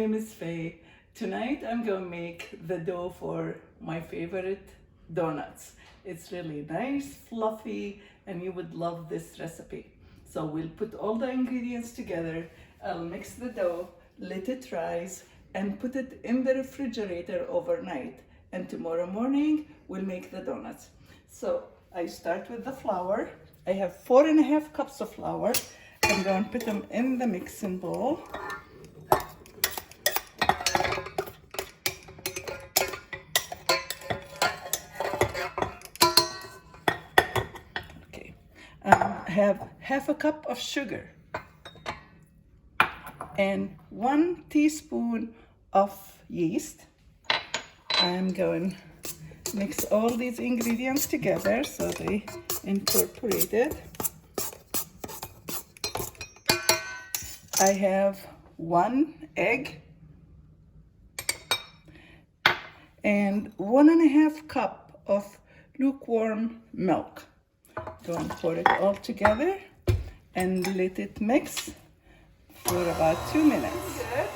name is Faye. Tonight I'm going to make the dough for my favorite donuts. It's really nice, fluffy, and you would love this recipe. So we'll put all the ingredients together. I'll mix the dough, let it rise, and put it in the refrigerator overnight. And tomorrow morning we'll make the donuts. So I start with the flour. I have 4.5 cups of flour. I'm going to put them in the mixing bowl. Okay, I have half a cup of sugar and 1 teaspoon of yeast. I'm going to mix all these ingredients together so they incorporated. I have 1 egg and 1.5 cup of lukewarm milk. Go and pour it all together and let it mix for about 2 minutes. Good.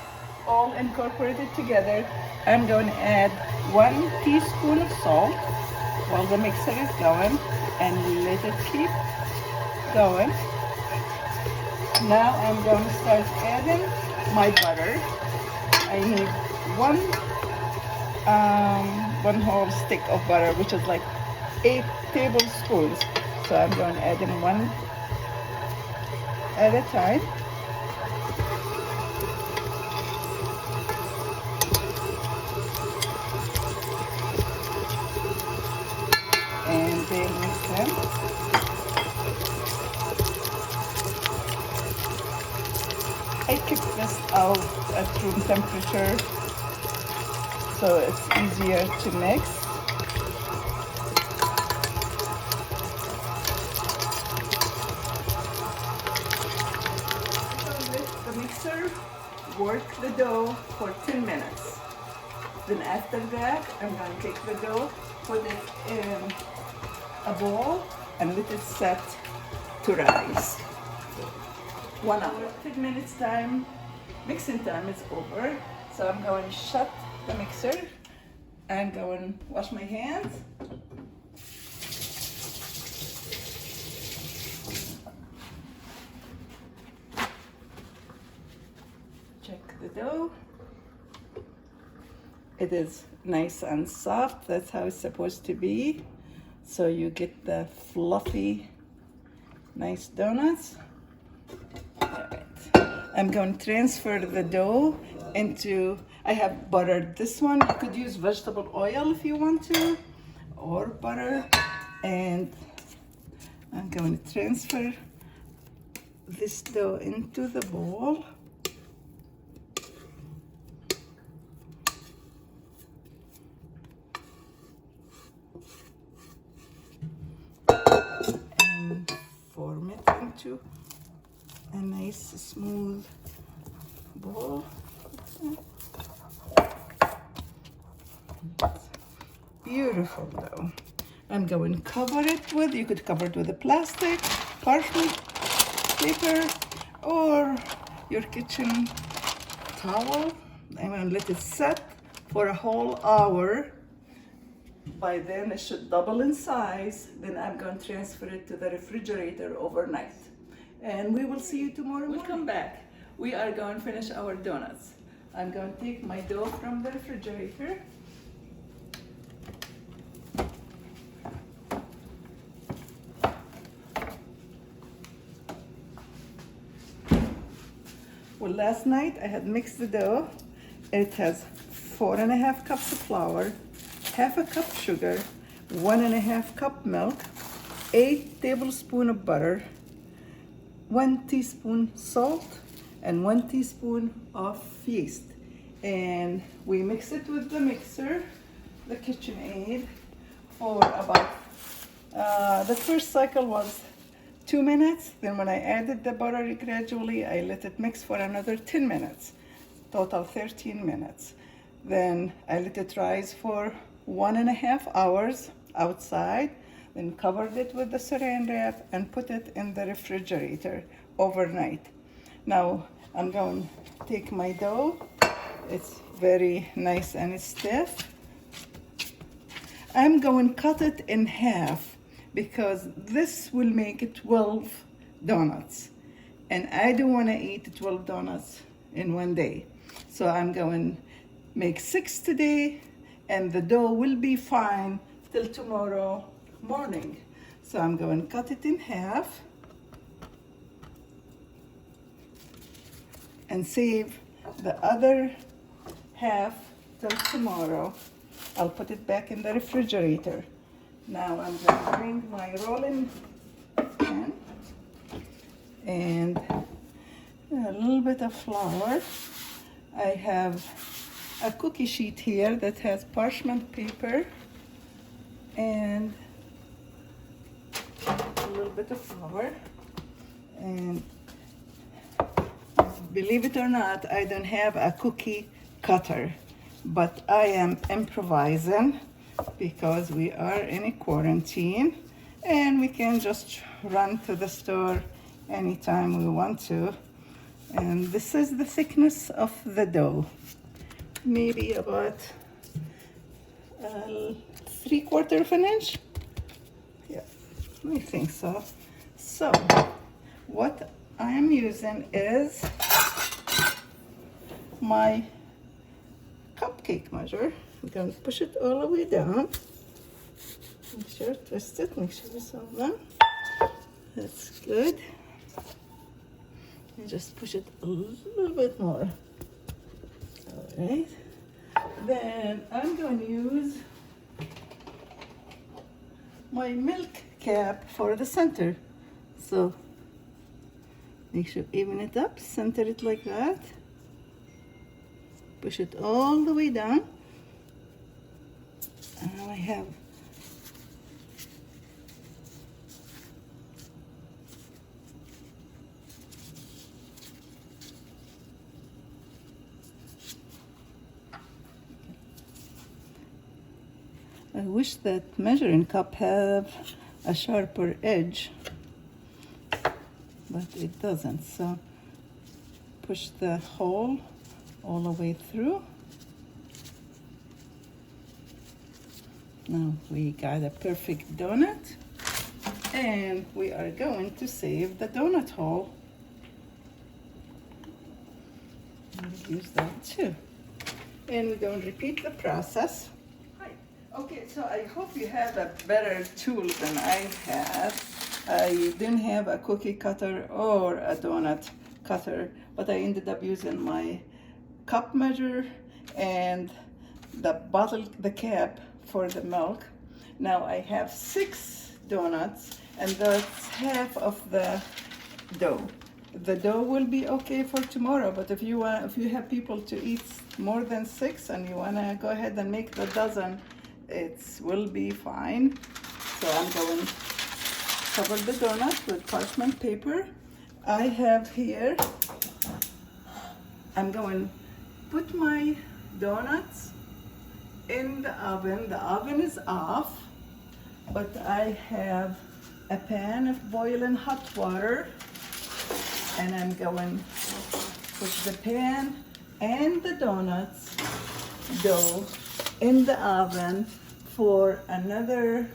All incorporated together. I'm going to add 1 teaspoon of salt while the mixer is going and let it keep going. Now I'm going to start adding my butter. I need one whole stick of butter, which is like 8 tablespoons. So I'm going to add in one at a time. And then mix them. I keep this out at room temperature so it's easier to mix. With the mixer, work the dough for 10 minutes. Then after that, I'm going to take the dough, put it in a bowl, and let it set to rise. 1 hour, 10 minutes time, mixing time is over. So I'm going to shut the mixer and go and wash my hands. Check the dough. It is nice and soft. That's how it's supposed to be. So you get the fluffy, nice donuts. I'm going to transfer the dough into, I have buttered this one. You could use vegetable oil if you want to, or butter. And I'm going to transfer this dough into the bowl. And form it into a nice smooth ball. Beautiful dough. I'm going to cover it with, you could cover it with a plastic, parchment paper, or your kitchen towel. I'm going to let it set for a whole hour. By then it should double in size. Then I'm going to transfer it to the refrigerator overnight. And we will see you tomorrow morning. We'll come back. We are going to finish our donuts. I'm going to take my dough from the refrigerator. Well, last night I had mixed the dough. It has 4.5 cups of flour, half a cup sugar, 1.5 cup milk, 8 tablespoons of butter, 1 teaspoon salt, and 1 teaspoon of yeast. And we mix it with the mixer, the KitchenAid, for about, the first cycle was 2 minutes. Then when I added the butter gradually, I let it mix for another 10 minutes, total 13 minutes. Then I let it rise for 1.5 hours outside, then covered it with the saran wrap and put it in the refrigerator overnight. Now I'm going to take my dough. It's very nice and stiff. I'm going to cut it in half because this will make 12 donuts. And I don't want to eat 12 donuts in one day. So I'm going to make 6 today, and the dough will be fine till tomorrow morning. So I'm going to cut it in half and save the other half till tomorrow. I'll put it back in the refrigerator. Now I'm going to bring my rolling pan and a little bit of flour. I have a cookie sheet here that has parchment paper and a little bit of flour. And believe it or not, I don't have a cookie cutter, but I am improvising because we are in a quarantine and we can just run to the store anytime we want to. And this is the thickness of the dough, maybe about 3/4 of an inch. Yeah, I think so. So what I am using is my cupcake measure. I'm going to push it all the way down. Make sure, twist it, make sure it's all done. That's good. And just push it a little bit more. All right. Then I'm going to use my milk cap for the center. So make sure even it up, center it like that. Push it all the way down. And now I have I wish that measuring cup have a sharper edge, but it doesn't. So push the hole all the way through. Now we got a perfect donut, and we are going to save the donut hole. We'll use that too. And we're going to repeat the process. Okay, so I hope you have a better tool than I had. I didn't have a cookie cutter or a donut cutter, but I ended up using my cup measure and the cap for the milk. Now I have 6 donuts, and that's half of the dough. The dough will be okay for tomorrow, but if you have people to eat more than 6 and you want to go ahead and make the dozen, it will be fine. So I'm going to cover the donut with parchment paper. I have here, I'm going to put my donuts in the oven. The oven is off, but I have a pan of boiling hot water, and I'm going to put the pan and the donuts dough in the oven for another,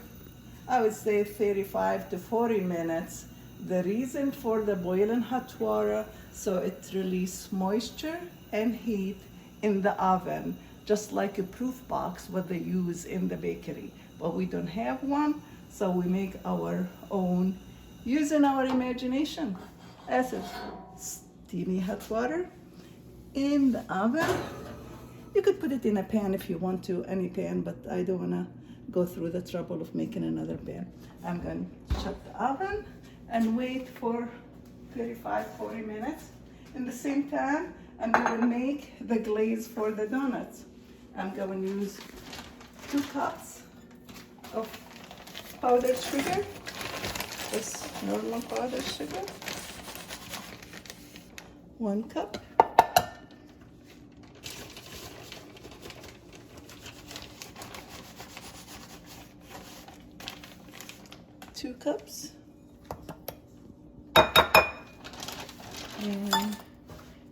I would say 35 to 40 minutes. The reason for the boiling hot water, so it releases moisture and heat in the oven, just like a proof box what they use in the bakery. But we don't have one, so we make our own using our imagination. As a steamy hot water in the oven. You could put it in a pan if you want to, any pan, but I don't want to go through the trouble of making another pan. I'm going to shut the oven and wait for 35, 40 minutes. In the same time, I'm going to make the glaze for the donuts. I'm going to use 2 cups of powdered sugar, just normal powdered sugar, 1 cup. 2 cups. And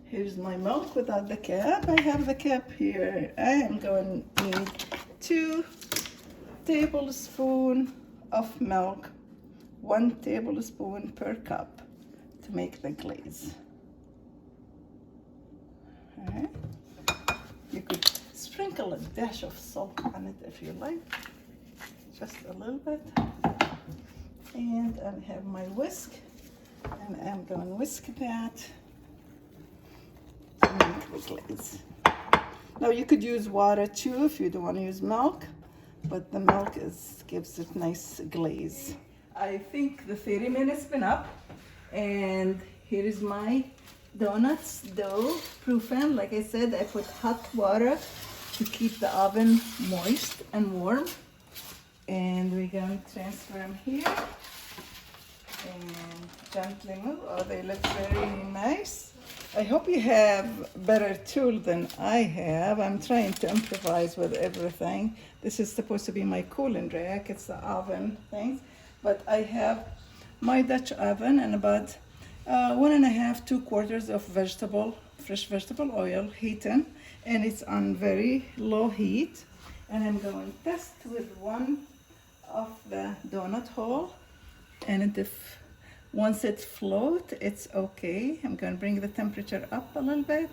here's use my milk without the cap. I have the cap here. I am going to need 2 tablespoons of milk, 1 tablespoon per cup to make the glaze. All right. You could sprinkle a dash of salt on it if you like, just a little bit. And I have my whisk, and I'm going to whisk that to make the glaze. Now you could use water too if you don't want to use milk, but the milk gives it nice glaze. I think the 30 minutes been up, and here is my donuts dough proofing. Like I said, I put hot water to keep the oven moist and warm. And we're going to transfer them here and gently move. Oh, they look very nice. I hope you have better tool than I have. I'm trying to improvise with everything. This is supposed to be my cooling rack. It's the oven thing. But I have my Dutch oven and about 1.5, 2 quarters of fresh vegetable oil heating. And it's on very low heat. And I'm going to test with one of the donut hole. And if once it floats, it's okay. I'm going to bring the temperature up a little bit.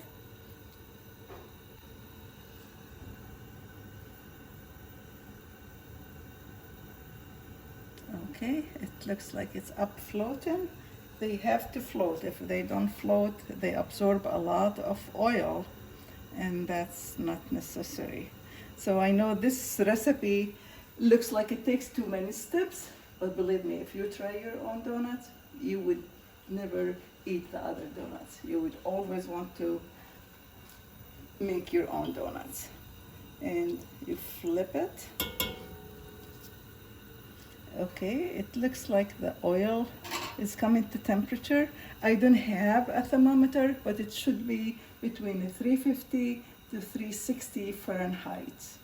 Okay, it looks like it's up floating. They have to float. If they don't float, they absorb a lot of oil, and that's not necessary. So I know this recipe looks like it takes too many steps, but believe me, if you try your own donuts, you would never eat the other donuts. You would always want to make your own donuts. And you flip it. Okay, it looks like the oil is coming to temperature. I don't have a thermometer, but it should be between 350 to 360 Fahrenheit.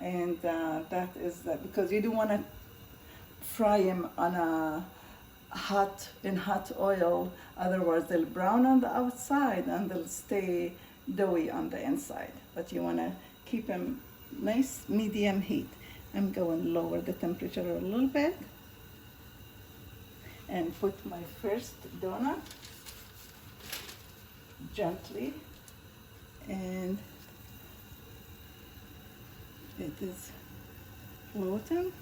And that is that, because you don't want to fry them on a hot oil, otherwise they'll brown on the outside and they'll stay doughy on the inside. But you want to keep them nice medium heat. I'm going to lower the temperature a little bit and put my first donut gently, and it is floating.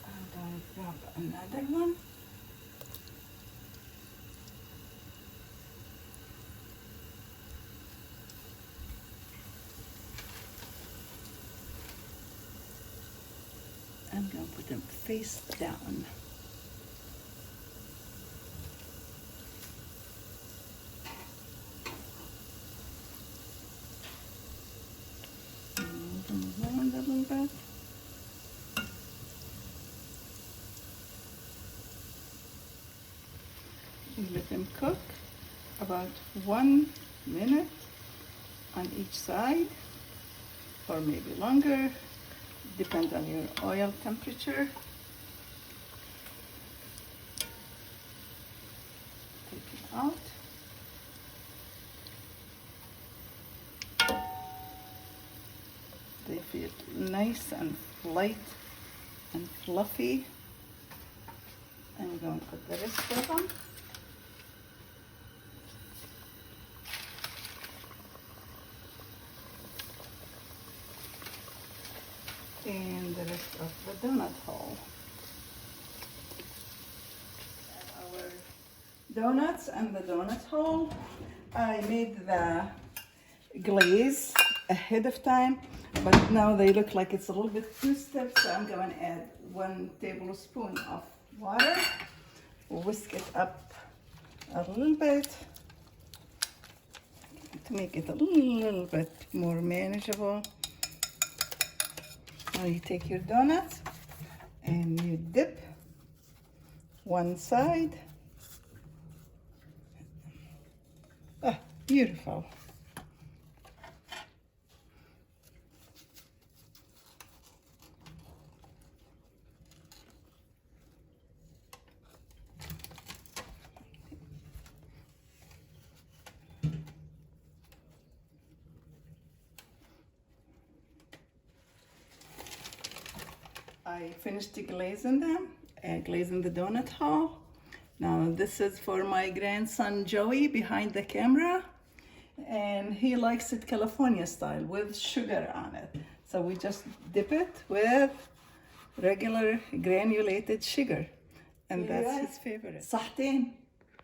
I'm going to grab another one. I'm going to put them face down. Move them around a little bit. You let them cook about 1 minute on each side, or maybe longer. Depends on your oil temperature. Take it out. They feel nice and light and fluffy. I'm going to put the rest of them. And the rest of the donut hole. Our donuts and the donut hole, I made the glaze ahead of time, but now they look like it's a little bit too stiff, so I'm going to add 1 tablespoon of water, whisk it up a little bit to make it a little bit more manageable. Now you take your donuts and you dip one side. Ah, beautiful. I finished glazing them, glazing the donut hole. Now this is for my grandson Joey behind the camera, and he likes it California style with sugar on it. So we just dip it with regular granulated sugar, and that's his favorite. صحتين.